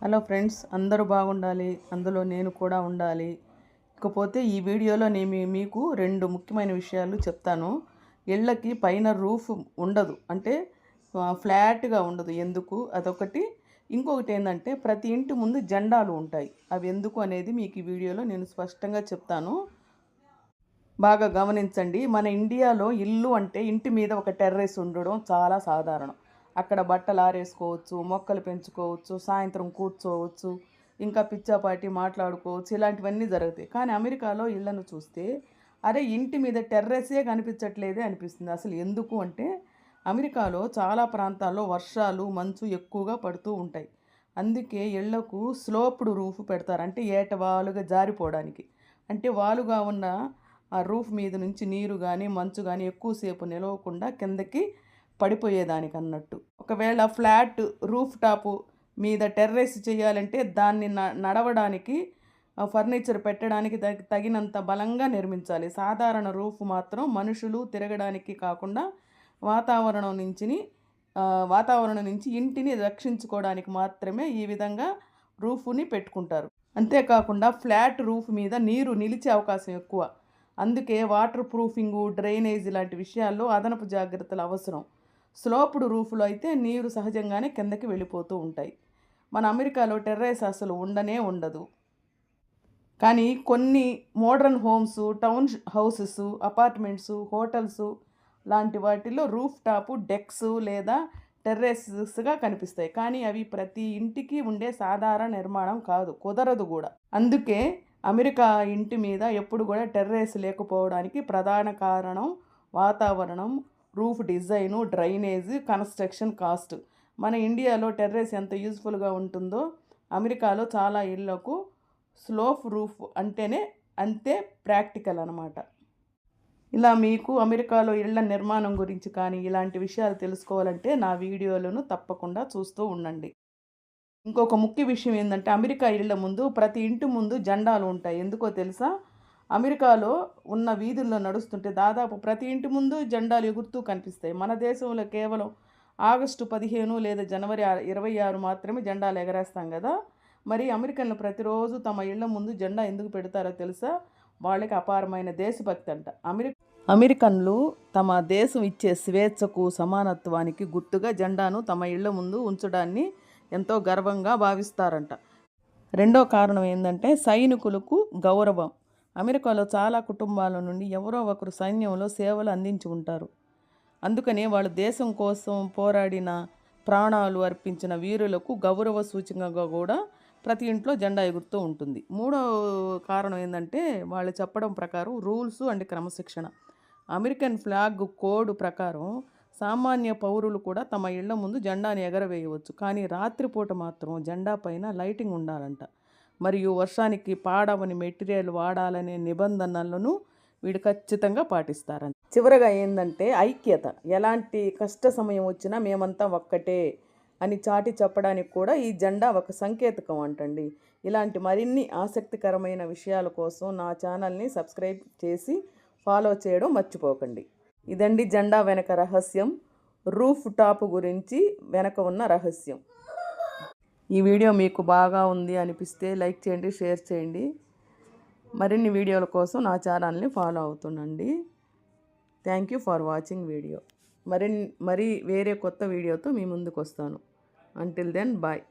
Hello friends, అందరూ బాగుండాలి, అందులో నేను కూడా ఉండాలి. ఇకపోతే ఈ వీడియోలో నేను మీకు రెండు ముఖ్యమైన విషయాలు చెప్తాను. ఇళ్ళకి పైన రూఫ్ ఉండదు, అంటే ఫ్లాట్గా ఉండదు. ఎందుకు అదొకటి. ఇంకొకటి ఏంటంటే ప్రతి ఇంటి ముందు జెండాలు ఉంటాయి. అవి ఎందుకు అనేది మీకు ఈ వీడియోలో నేను స్పష్టంగా చెప్తాను. బాగా గమనించండి. మన ఇండియాలో ఇల్లు అంటే ఇంటి మీద ఒక టెర్రస్ ఉండడం చాలా సాధారణం. అక్కడ బట్టలు ఆరేసుకోవచ్చు, మొక్కలు పెంచుకోవచ్చు, సాయంత్రం కూర్చోవచ్చు, ఇంకా పిచ్చాపాటి మాట్లాడుకోవచ్చు, ఇలాంటివన్నీ జరుగుతాయి. కానీ అమెరికాలో ఇళ్లను చూస్తే అరే ఇంటి మీద టెర్రసే కనిపించట్లేదే అనిపిస్తుంది. అసలు ఎందుకు అంటే అమెరికాలో చాలా ప్రాంతాల్లో వర్షాలు మంచు ఎక్కువగా పడుతూ ఉంటాయి. అందుకే ఇళ్లకు స్లోప్డ్ రూఫ్ పెడతారు, అంటే ఏటవాలుగా జారిపోవడానికి. అంటే వాలుగా ఉన్న ఆ రూఫ్ మీద నుంచి నీరు కానీ మంచు కానీ ఎక్కువసేపు నిలవకుండా కిందకి పడిపోయేదానికి అన్నట్టు. ఒకవేళ ఫ్లాట్ రూఫ్ టాపు మీద టెర్రస్ చేయాలంటే దాన్ని నడవడానికి ఫర్నిచర్ పెట్టడానికి తగినంత బలంగా నిర్మించాలి. సాధారణ రూఫ్ మాత్రం మనుషులు తిరగడానికి కాకుండా వాతావరణం నుంచి వాతావరణం నుంచి ఇంటిని రక్షించుకోవడానికి మాత్రమే ఈ విధంగా రూఫ్ని పెట్టుకుంటారు. అంతేకాకుండా ఫ్లాట్ రూఫ్ మీద నీరు నిలిచే అవకాశం ఎక్కువ. అందుకే వాటర్ ప్రూఫింగు, డ్రైనేజ్ లాంటి విషయాల్లో అదనపు జాగ్రత్తలు అవసరం. స్లోప్డ్ రూఫ్లో అయితే నీరు సహజంగానే కిందకి వెళ్ళిపోతూ ఉంటాయి. మన అమెరికాలో టెర్రస్ అసలు ఉండనే ఉండదు. కానీ కొన్ని modern homes, town houses, apartments, hotels లాంటి వాటిల్లో రూఫ్ టాపు డెక్స్ లేదా టెర్రస్గా కనిపిస్తాయి. కానీ అవి ప్రతి ఇంటికి ఉండే సాధారణ నిర్మాణం కాదు, కుదరదు కూడా. అందుకే అమెరికా ఇంటి మీద ఎప్పుడు కూడా టెర్రస్ లేకపోవడానికి ప్రధాన కారణం వాతావరణం, roof design, drainage, construction cost. మన ఇండియాలో టెర్రస్ ఎంత యూజ్ఫుల్గా ఉంటుందో అమెరికాలో చాలా ఇళ్లకు స్లోప్ రూఫ్ అంటేనే అంతే ప్రాక్టికల్ అన్నమాట. ఇలా మీకు అమెరికాలో ఇళ్ల నిర్మాణం గురించి కానీ ఇలాంటి విషయాలు తెలుసుకోవాలంటే నా వీడియోలను తప్పకుండా చూస్తూ ఉండండి. ఇంకొక ముఖ్య విషయం ఏంటంటే అమెరికా ఇళ్ల ముందు ప్రతి ఇంటి ముందు జెండాలు ఉంటాయి. ఎందుకో తెలుసా? అమెరికాలో ఉన్న వీధుల్లో నడుస్తుంటే దాదాపు ప్రతి ఇంటి ముందు జెండాలు ఎగురుతూ కనిపిస్తాయి. మన దేశంలో కేవలం ఆగస్టు 15 లేదా జనవరి 26 మాత్రమే జెండాలు ఎగరేస్తాం కదా. మరి అమెరికన్లు ప్రతిరోజు తమ ఇళ్ల ముందు జెండా ఎందుకు పెడతారో తెలుసా? వాళ్ళకి అపారమైన దేశభక్తి అంట. అమెరికన్లు తమ దేశం ఇచ్చే స్వేచ్ఛకు, సమానత్వానికి గుర్తుగా జెండాను తమ ఇళ్ల ముందు ఉంచడాన్ని ఎంతో గర్వంగా భావిస్తారంట. రెండో కారణం ఏంటంటే సైనికులకు గౌరవం. అమెరికాలో చాలా కుటుంబాల నుండి ఎవరో ఒకరు సైన్యంలో సేవలు అందించి ఉంటారు. అందుకనే వాళ్ళు దేశం కోసం పోరాడిన, ప్రాణాలు అర్పించిన వీరులకు గౌరవ సూచనగా కూడా ప్రతి ఇంట్లో జెండా ఎగురుతూ ఉంటుంది. మూడో కారణం ఏంటంటే వాళ్ళు చెప్పడం ప్రకారం రూల్స్ అండ్ క్రమశిక్షణ. అమెరికన్ ఫ్లాగ్ కోడ్ ప్రకారం సామాన్య పౌరులు కూడా తమ ఇళ్ల ముందు జెండాని ఎగరవేయవచ్చు. కానీ రాత్రిపూట మాత్రం జెండా పైన లైటింగ్ ఉండాలంట. మరియు వర్షానికి పాడవని మెటీరియల్ వాడాలనే నిబంధనలను వీడు ఖచ్చితంగా పాటిస్తారంట. చివరగా ఏంటంటే ఐక్యత. ఎలాంటి కష్ట సమయం వచ్చినా మేమంతా ఒక్కటే అని చాటి చెప్పడానికి కూడా ఈ జెండా ఒక సంకేతకం అంటండి. ఇలాంటి మరిన్ని ఆసక్తికరమైన విషయాల కోసం నా ఛానల్ని సబ్స్క్రైబ్ చేసి ఫాలో చేయడం మర్చిపోకండి. ఇదండి జెండా వెనక రహస్యం, రూఫ్ టాప్ గురించి వెనక ఉన్న రహస్యం. ఈ వీడియో మీకు బాగా ఉంది అనిపిస్తే లైక్ చేయండి, షేర్ చేయండి. మరిన్ని వీడియోల కోసం నా ఛానల్ని ఫాలో అవుతుండండి. Thank you for watching video. మరి వేరే కొత్త వీడియోతో మీ ముందుకు వస్తాను. Until then bye.